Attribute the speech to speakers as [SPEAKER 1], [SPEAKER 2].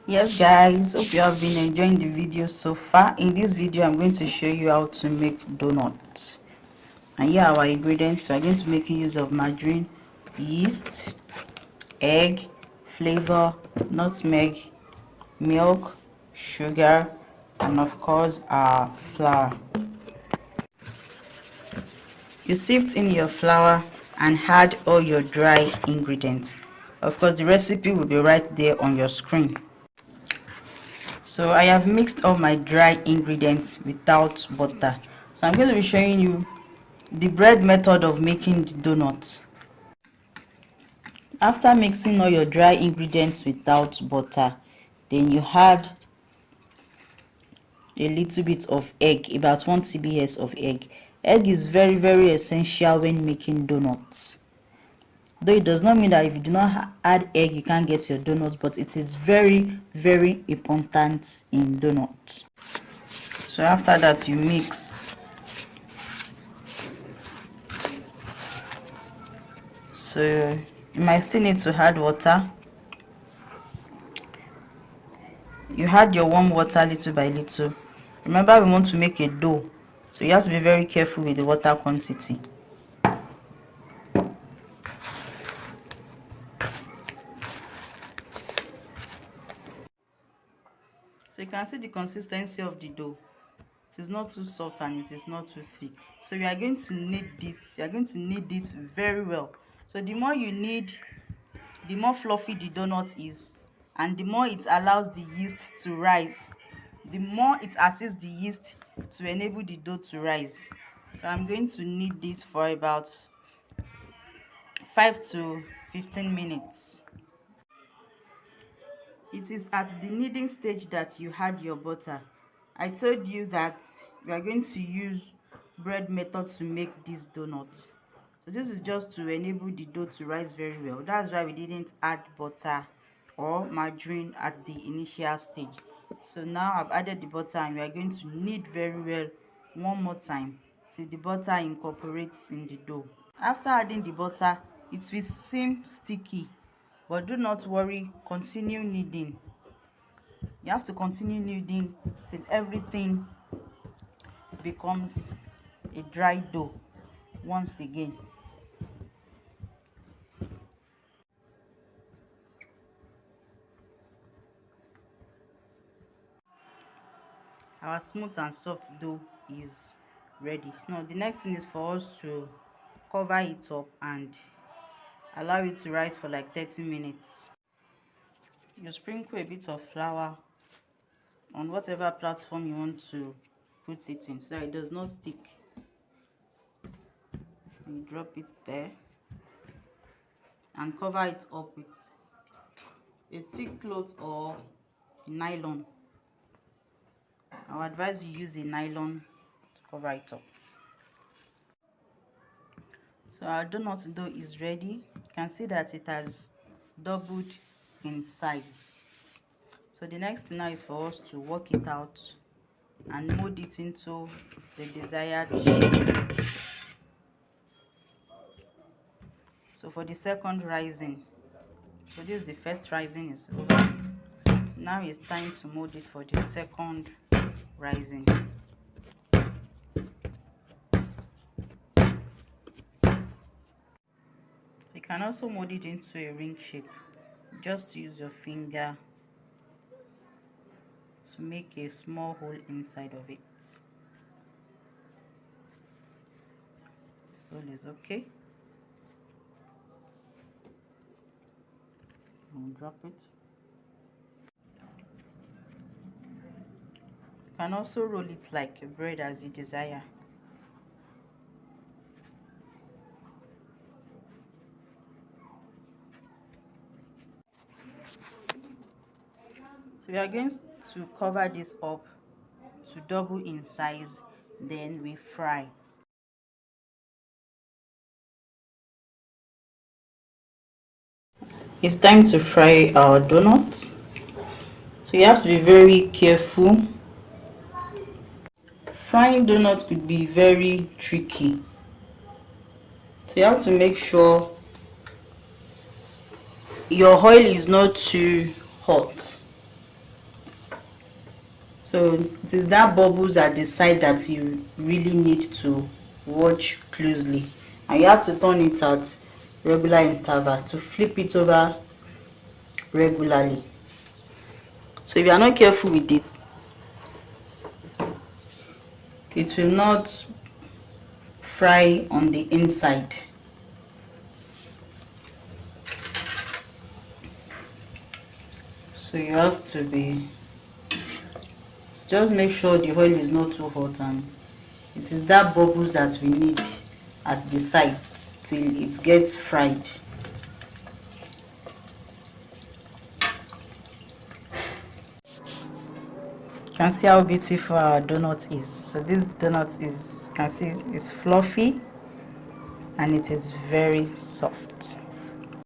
[SPEAKER 1] Yes guys, hope you have been enjoying the video so far. In this video I'm going to show you how to make donuts, and here are our ingredients. We are going to be making use of margarine, yeast, egg, flavor, nutmeg, milk, sugar, and of course our flour. You sift in your flour and add all your dry ingredients. Of course the recipe will be right there on your screen. So I have mixed all my dry ingredients without butter. So I'm going to be showing you the bread method of making the donuts. After mixing all your dry ingredients without butter, then you add a little bit of egg, about 1 tbs of egg. Egg is very essential when making donuts. Though it does not mean that if you do not add egg you can't get your donuts, but it is very important in donuts. So after that you mix. So you might still need to add water. You add your warm water little by little. Remember, we want to make a dough, so you have to be very careful with the water quantity. So you can see the consistency of the dough. It is not too soft and it is not too thick. So you are going to knead this. You are going to knead it very well. So the more you knead, the more fluffy the donut is, and the more it allows the yeast to rise. The more it assists the yeast to enable the dough to rise. So I'm going to knead this for about 5 to 15 minutes. It is at the kneading stage that you add your butter. I told you that we are going to use bread method to make this donut. So this is just to enable the dough to rise very well. That's why we didn't add butter or margarine at the initial stage. So now I've added the butter and we are going to knead very well one more time till the butter incorporates in the dough. After adding the butter, it will seem sticky, but do not worry, continue kneading. You have to continue kneading till everything becomes a dry dough once again. Our smooth and soft dough is ready. Now the next thing is for us to cover it up and allow it to rise for like 30 minutes. You sprinkle a bit of flour on whatever platform you want to put it in so that it does not stick. You drop it there and cover it up with a thick cloth or nylon. I would advise you use a nylon to cover it up. So our donut dough is ready. You can see that it has doubled in size. So the next thing now is for us to work it out and mold it into the desired shape. So for the second rising, so this is the first rising is over. Now it's time to mold it for the second rising. You can also mold it into a ring shape. Just use your finger to make a small hole inside of it. So it's okay. And drop it. You can also roll it like a bread as you desire. So we are going to cover this up to double in size, then we fry. It's time to fry our donuts. So you have to be very careful. Frying donuts could be very tricky. So you have to make sure your oil is not too hot. So it is that bubbles at the side that you really need to watch closely, and you have to turn it at regular interval to flip it over regularly. So if you are not careful with it, it will not fry on the inside. So you have to just make sure the oil is not too hot, and it is that bubbles that we need at the side till it gets fried. You can see how beautiful our donut is. So this donut is, you can see, it's fluffy and it is very soft.